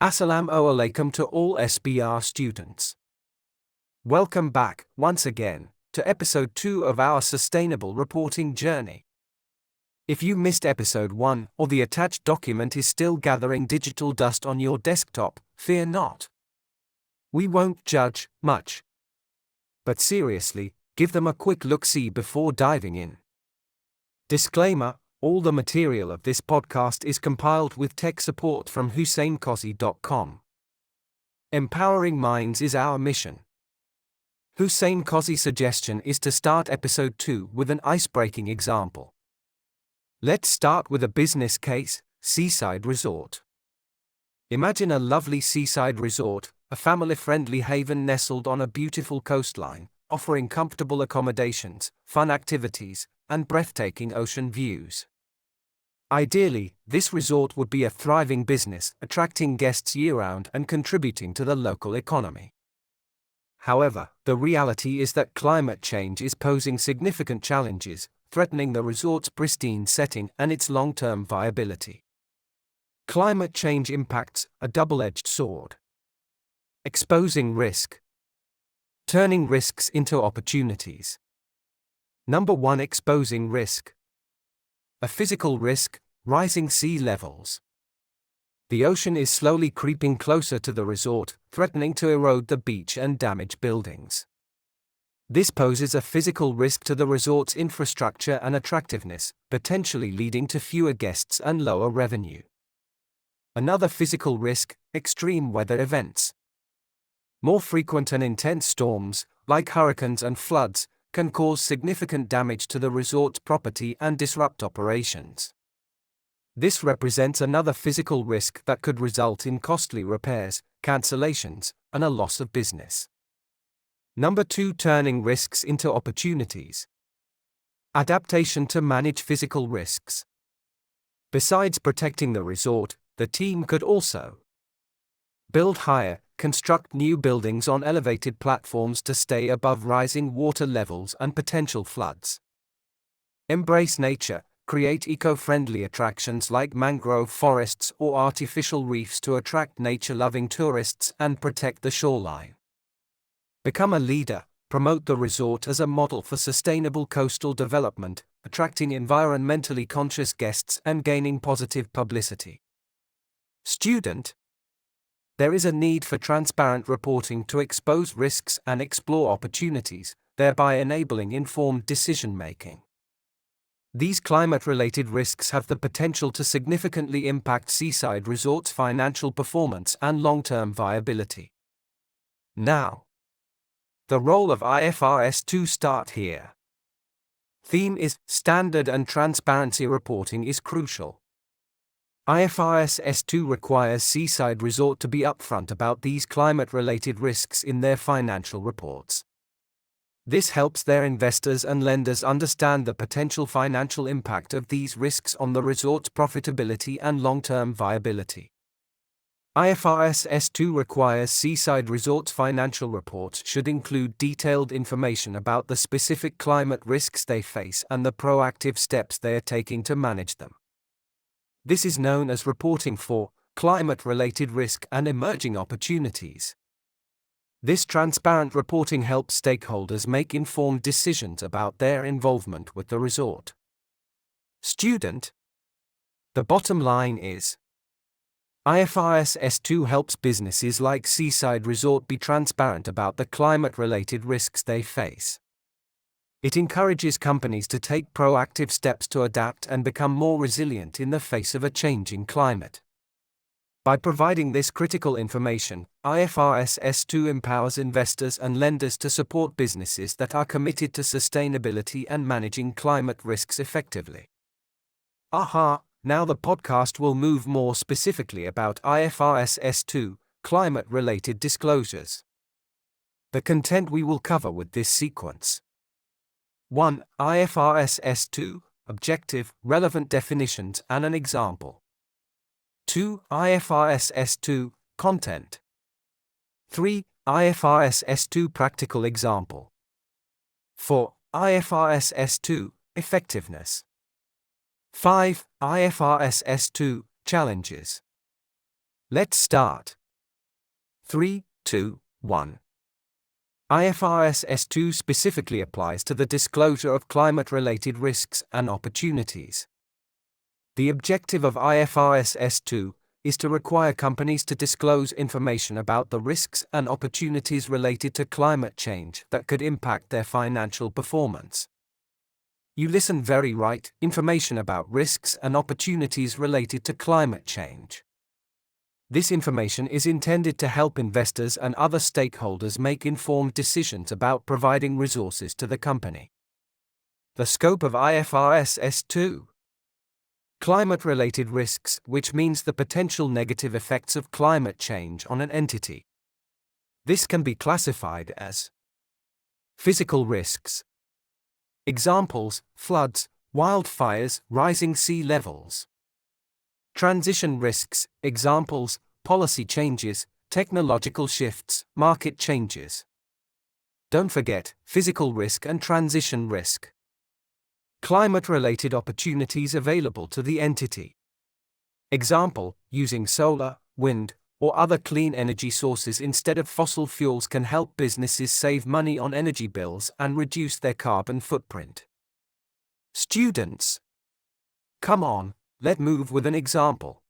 Assalamu alaikum to all SBR students. Welcome back, once again, to episode 2 of our sustainable reporting journey. If you missed episode 1 or the attached document is still gathering digital dust on your desktop, fear not. We won't judge much. But seriously, give them a quick look-see before diving in. Disclaimer: all the material of this podcast is compiled with tech support from HusseinKosi.com. Empowering minds is our mission. Hussein Kosi suggestion is to start episode 2 with an ice-breaking example. Let's start with a business case: seaside resort. Imagine a lovely seaside resort, a family-friendly haven nestled on a beautiful coastline, offering comfortable accommodations, fun activities, and breathtaking ocean views. Ideally, this resort would be a thriving business, attracting guests year-round and contributing to the local economy. However, the reality is that climate change is posing significant challenges, threatening the resort's pristine setting and its long-term viability. Climate change impacts, a double-edged sword. Exposing risk. Turning risks into opportunities. Number 1. Exposing risk. A physical risk: rising sea levels. The ocean is slowly creeping closer to the resort, threatening to erode the beach and damage buildings. This poses a physical risk to the resort's infrastructure and attractiveness, potentially leading to fewer guests and lower revenue. Another physical risk: extreme weather events. More frequent and intense storms, like hurricanes and floods, can cause significant damage to the resort's property and disrupt operations. This represents another physical risk that could result in costly repairs, cancellations, and a loss of business. Number 2. Turning risks into opportunities. Adaptation to manage physical risks. Besides protecting the resort, the team could also build higher, construct new buildings on elevated platforms to stay above rising water levels and potential floods. Embrace nature, create eco-friendly attractions like mangrove forests or artificial reefs to attract nature-loving tourists and protect the shoreline. Become a leader, promote the resort as a model for sustainable coastal development, attracting environmentally conscious guests and gaining positive publicity. Student: there is a need for transparent reporting to expose risks and explore opportunities, thereby enabling informed decision-making. These climate-related risks have the potential to significantly impact seaside resorts' financial performance and long-term viability. Now, the role of IFRS S2 start here. Theme is: standard and transparency reporting is crucial. IFRS S2 requires seaside resort to be upfront about these climate-related risks in their financial reports. This helps their investors and lenders understand the potential financial impact of these risks on the resort's profitability and long-term viability. IFRS S2 requires seaside resorts' financial reports should include detailed information about the specific climate risks they face and the proactive steps they are taking to manage them. This is known as reporting for climate-related risk and emerging opportunities. This transparent reporting helps stakeholders make informed decisions about their involvement with the resort. Student: the bottom line is, IFRS S2 helps businesses like Seaside Resort be transparent about the climate-related risks they face. It encourages companies to take proactive steps to adapt and become more resilient in the face of a changing climate. By providing this critical information, IFRS S2 empowers investors and lenders to support businesses that are committed to sustainability and managing climate risks effectively. Now the podcast will move more specifically about IFRS S2, climate-related disclosures. The content we will cover with this sequence: 1. IFRS S2, objective, relevant definitions and an example. 2. IFRS S2, content. 3. IFRS S2 practical example. 4. IFRS S2, effectiveness. 5. IFRS S2, challenges. Let's start. 3, 2, 1. IFRS S2 specifically applies to the disclosure of climate-related risks and opportunities. The objective of IFRS S2 is to require companies to disclose information about the risks and opportunities related to climate change that could impact their financial performance. You listen very right, information about risks and opportunities related to climate change. This information is intended to help investors and other stakeholders make informed decisions about providing resources to the company. The scope of IFRS S2. Climate-related risks, which means the potential negative effects of climate change on an entity. This can be classified as physical risks. Examples: floods, wildfires, rising sea levels. Transition risks, examples: policy changes, technological shifts, market changes. Don't forget, physical risk and transition risk. Climate-related opportunities available to the entity. Example: using solar, wind, or other clean energy sources instead of fossil fuels can help businesses save money on energy bills and reduce their carbon footprint. Students, come on, let's move with an example.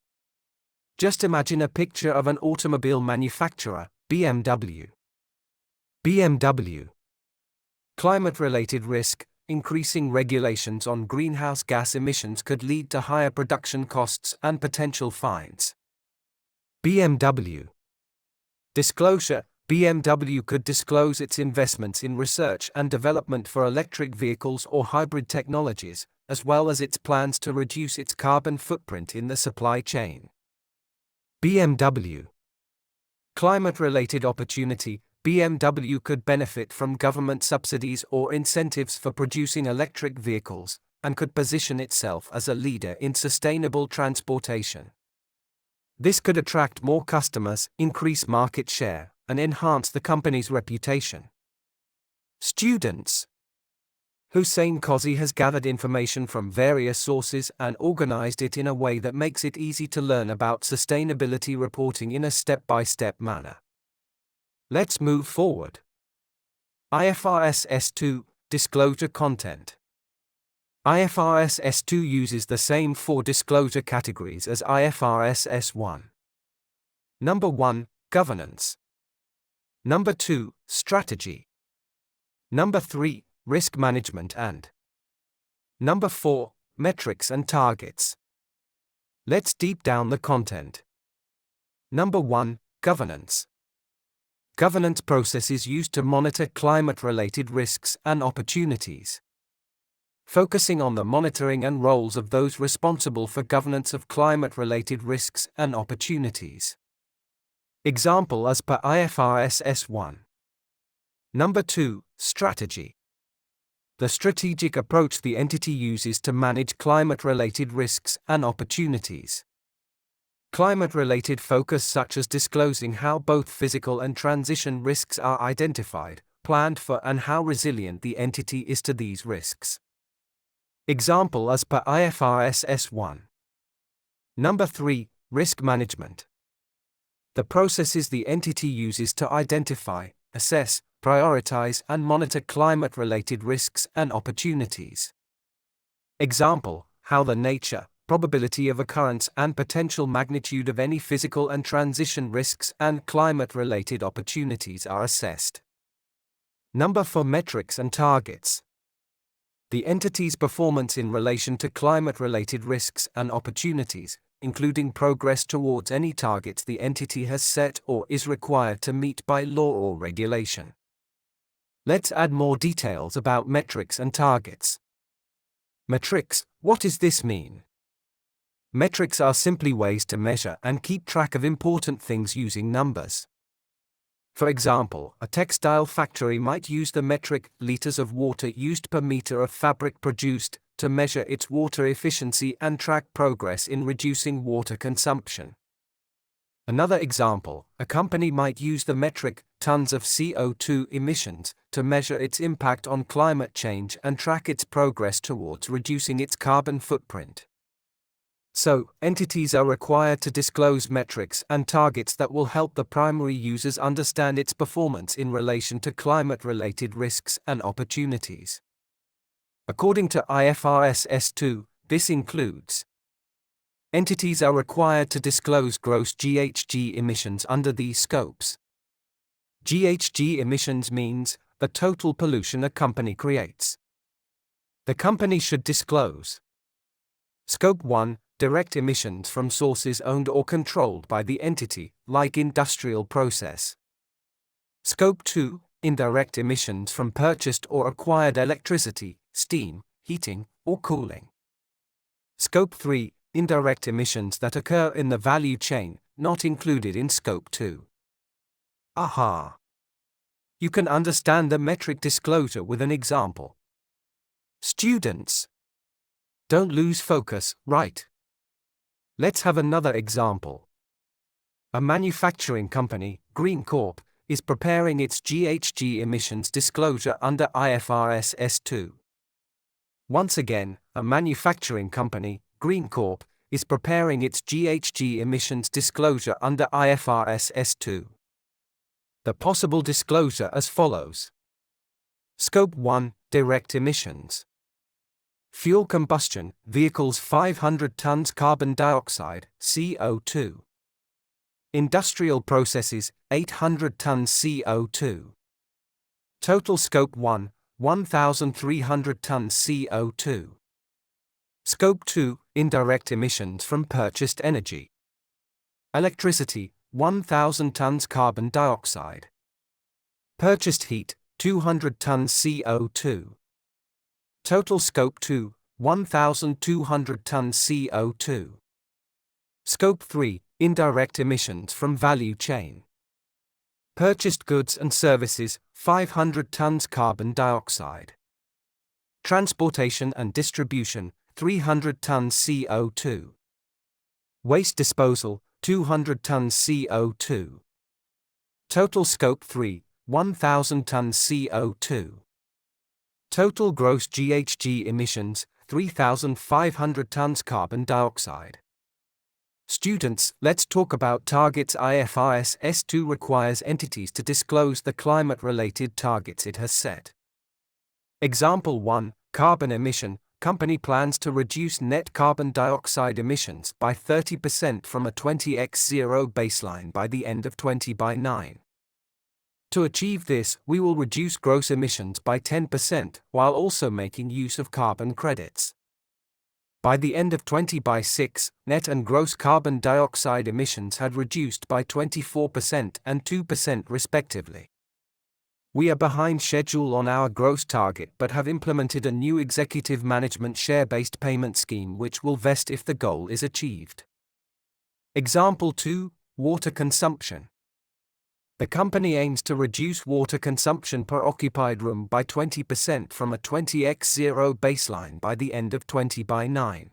Just imagine a picture of an automobile manufacturer, BMW. BMW. Climate-related risk. Increasing regulations on greenhouse gas emissions could lead to higher production costs and potential fines. BMW. Disclosure: BMW could disclose its investments in research and development for electric vehicles or hybrid technologies, as well as its plans to reduce its carbon footprint in the supply chain. BMW. Climate-related opportunity: BMW could benefit from government subsidies or incentives for producing electric vehicles, and could position itself as a leader in sustainable transportation. This could attract more customers, increase market share, and enhance the company's reputation. Students. Hussein Kozi has gathered information from various sources and organized it in a way that makes it easy to learn about sustainability reporting in a step-by-step manner. Let's move forward. IFRS S2 Disclosure Content. IFRS S2 uses the same 4 disclosure categories as IFRS S1. Number 1, Governance. Number 2, Strategy. Number 3, Risk Management and Number 4, Metrics and Targets. Let's deep down the content. Number 1, Governance. Governance processes used to monitor climate-related risks and opportunities. Focusing on the monitoring and roles of those responsible for governance of climate-related risks and opportunities. Example as per IFRS S1. Number 2, Strategy. The strategic approach the entity uses to manage climate-related risks and opportunities. Climate-related focus such as disclosing how both physical and transition risks are identified, planned for and how resilient the entity is to these risks. Example as per IFRS S1. Number 3, Risk Management. The processes the entity uses to identify, assess, prioritize and monitor climate-related risks and opportunities. Example, how the nature, probability of occurrence and potential magnitude of any physical and transition risks and climate-related opportunities are assessed. Number 4, Metrics and Targets. The entity's performance in relation to climate-related risks and opportunities, including progress towards any targets the entity has set or is required to meet by law or regulation. Let's add more details about metrics and targets. Metrics, what does this mean? Metrics are simply ways to measure and keep track of important things using numbers. For example, a textile factory might use the metric liters of water used per meter of fabric produced to measure its water efficiency and track progress in reducing water consumption. Another example, a company might use the metric tons of CO2 emissions to measure its impact on climate change and track its progress towards reducing its carbon footprint. So, entities are required to disclose metrics and targets that will help the primary users understand its performance in relation to climate-related risks and opportunities. According to IFRS S2, this includes: entities are required to disclose gross GHG emissions under these scopes. GHG emissions means the total pollution a company creates. The company should disclose Scope 1, direct emissions from sources owned or controlled by the entity, like industrial process. Scope 2, indirect emissions from purchased or acquired electricity, steam, heating, or cooling. Scope 3, indirect emissions that occur in the value chain, not included in Scope 2. Aha! You can understand the metric disclosure with an example. Students, don't lose focus, right? Let's have another example. A manufacturing company, Green Corp, is preparing its GHG emissions disclosure under IFRS S2. Once again, a manufacturing company, Green Corp, is preparing its GHG emissions disclosure under IFRS S2. The possible disclosure as follows. Scope 1, direct emissions. Fuel combustion, vehicles 500 tons carbon dioxide, CO2. Industrial processes, 800 tons CO2. Total Scope 1, 1,300 tons CO2. Scope 2, indirect emissions from purchased energy. Electricity, 1,000 tons carbon dioxide. Purchased heat, 200 tons CO2. Total Scope 2, 1,200 tons CO2. Scope 3, indirect emissions from value chain. Purchased goods and services, 500 tons carbon dioxide. Transportation and distribution, 300 tons CO2. Waste disposal, 200 tons CO2. Total Scope 3, 1,000 tons CO2. Total gross GHG emissions, 3,500 tons carbon dioxide. Students, let's talk about targets. IFRS S2 requires entities to disclose the climate-related targets it has set. Example 1, carbon emission. Company plans to reduce net carbon dioxide emissions by 30% from a 20x0 baseline by the end of 20x9. To achieve this, we will reduce gross emissions by 10% while also making use of carbon credits. By the end of 20x6, net and gross carbon dioxide emissions had reduced by 24% and 2% respectively. We are behind schedule on our gross target but have implemented a new executive management share-based payment scheme which will vest if the goal is achieved. Example 2, water consumption. The company aims to reduce water consumption per occupied room by 20% from a 20x0 baseline by the end of 20x9.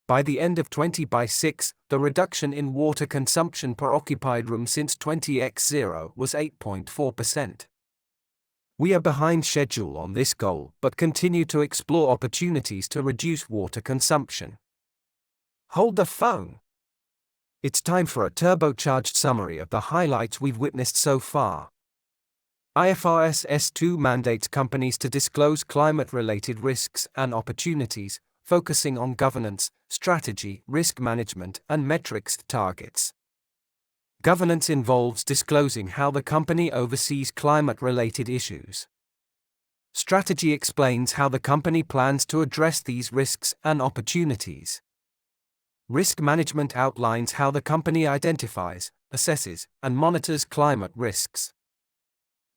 By the end of 20x6, the reduction in water consumption per occupied room since 20x0 was 8.4%. We are behind schedule on this goal but continue to explore opportunities to reduce water consumption. Hold the phone. It's time for a turbocharged summary of the highlights we've witnessed so far. IFRS S2 mandates companies to disclose climate-related risks and opportunities, focusing on governance, strategy, risk management, and metrics targets. Governance involves disclosing how the company oversees climate-related issues. Strategy explains how the company plans to address these risks and opportunities. Risk management outlines how the company identifies, assesses, and monitors climate risks.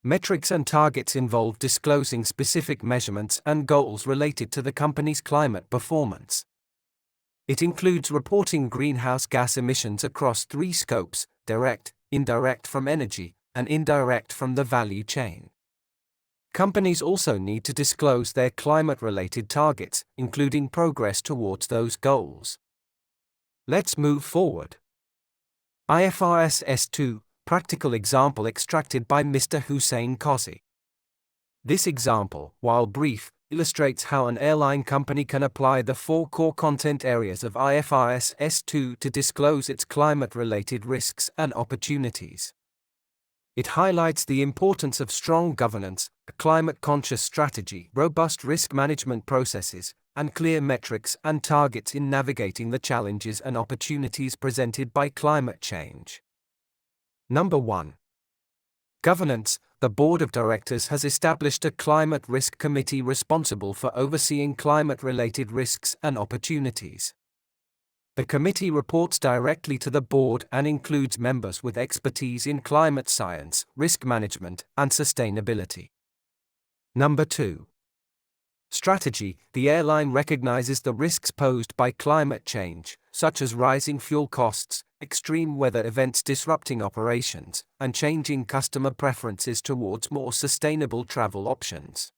Metrics and targets involve disclosing specific measurements and goals related to the company's climate performance. It includes reporting greenhouse gas emissions across 3 scopes: direct, indirect from energy, and indirect from the value chain. Companies also need to disclose their climate-related targets, including progress towards those goals. Let's move forward. IFRS S2, practical example extracted by Mr. Hussein Kosi. This example, while brief, illustrates how an airline company can apply the 4 core content areas of IFRS S2 to disclose its climate-related risks and opportunities. It highlights the importance of strong governance, a climate-conscious strategy, robust risk management processes, and clear metrics and targets in navigating the challenges and opportunities presented by climate change. Number 1. Governance. The Board of Directors has established a Climate Risk Committee responsible for overseeing climate-related risks and opportunities. The committee reports directly to the board and includes members with expertise in climate science, risk management, and sustainability. Number 2. Strategy. The airline recognizes the risks posed by climate change, such as rising fuel costs, extreme weather events disrupting operations, and changing customer preferences towards more sustainable travel options.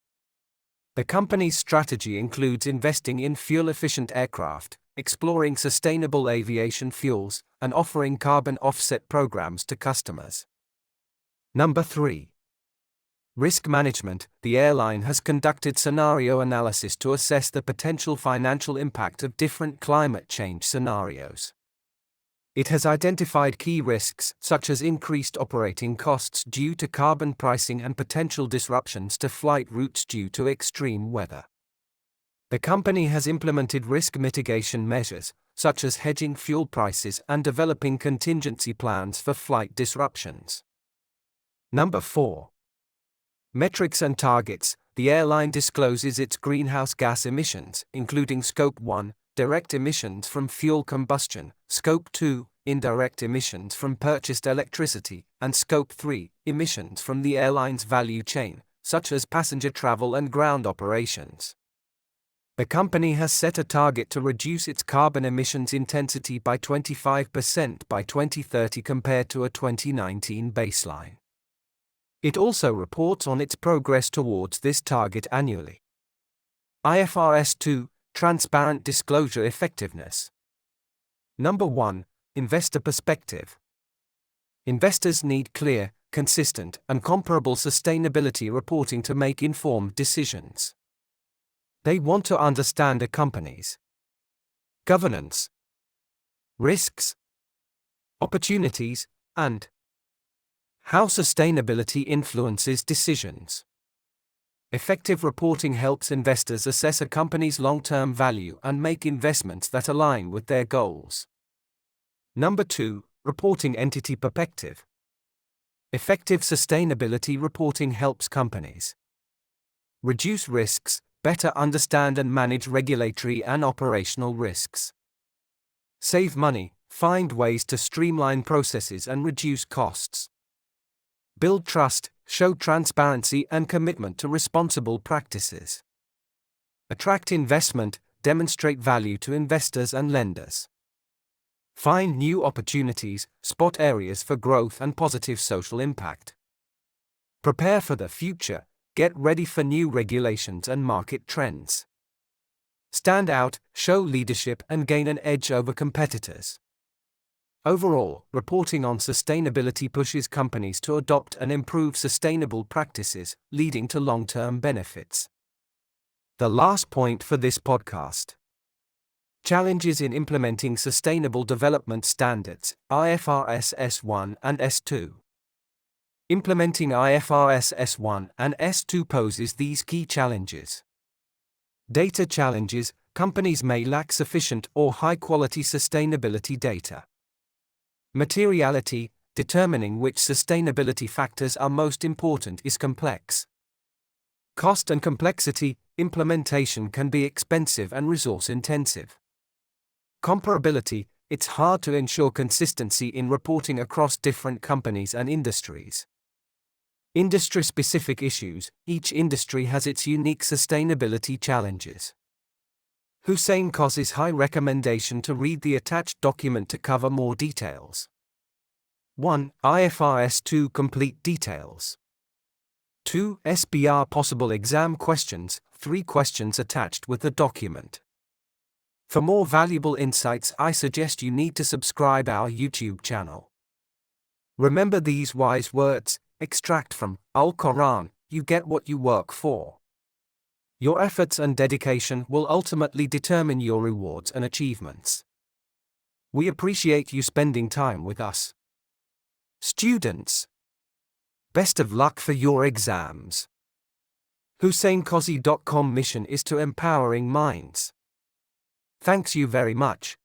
The company's strategy includes investing in fuel-efficient aircraft, exploring sustainable aviation fuels, and offering carbon offset programs to customers. Number 3. Risk management. The airline has conducted scenario analysis to assess the potential financial impact of different climate change scenarios. It has identified key risks, such as increased operating costs due to carbon pricing and potential disruptions to flight routes due to extreme weather. The company has implemented risk mitigation measures, such as hedging fuel prices and developing contingency plans for flight disruptions. Number 4. Metrics and targets. The airline discloses its greenhouse gas emissions, including Scope 1, direct emissions from fuel combustion, Scope 2, indirect emissions from purchased electricity, and Scope 3, emissions from the airline's value chain, such as passenger travel and ground operations. The company has set a target to reduce its carbon emissions intensity by 25% by 2030 compared to a 2019 baseline. It also reports on its progress towards this target annually. IFRS 2, Transparent Disclosure Effectiveness. Number 1. Investor perspective. Investors need clear, consistent, and comparable sustainability reporting to make informed decisions. They want to understand a company's governance, risks, opportunities, and how sustainability influences decisions. Effective reporting helps investors assess a company's long-term value and make investments that align with their goals. Number 2. Reporting entity perspective. Effective sustainability reporting helps companies reduce risks, better understand and manage regulatory and operational risks, save money, find ways to streamline processes and reduce costs, build trust, show transparency and commitment to responsible practices, attract investment, demonstrate value to investors and lenders, find new opportunities, spot areas for growth and positive social impact, prepare for the future, get ready for new regulations and market trends, stand out, show leadership and gain an edge over competitors. Overall, reporting on sustainability pushes companies to adopt and improve sustainable practices, leading to long-term benefits. The last point for this podcast. Challenges in implementing Sustainable Development Standards, IFRS S1 and S2. Implementing IFRS S1 and S2 poses these key challenges. Data challenges. Companies may lack sufficient or high-quality sustainability data. Materiality, determining which sustainability factors are most important is complex. Cost and complexity, implementation can be expensive and resource-intensive. Comparability, it's hard to ensure consistency in reporting across different companies and industries. Industry-specific issues, each industry has its unique sustainability challenges. Hussein Koz's high recommendation to read the attached document to cover more details. 1. IFRS 2 Complete Details. 2. SBR Possible Exam Questions, 3 questions attached with the document. For more valuable insights, I suggest you need to subscribe our YouTube channel. Remember these wise words, extract from Al-Quran, you get what you work for. Your efforts and dedication will ultimately determine your rewards and achievements. We appreciate you spending time with us. Students, best of luck for your exams. HusseinKosi.com mission is to empowering minds. Thanks you very much.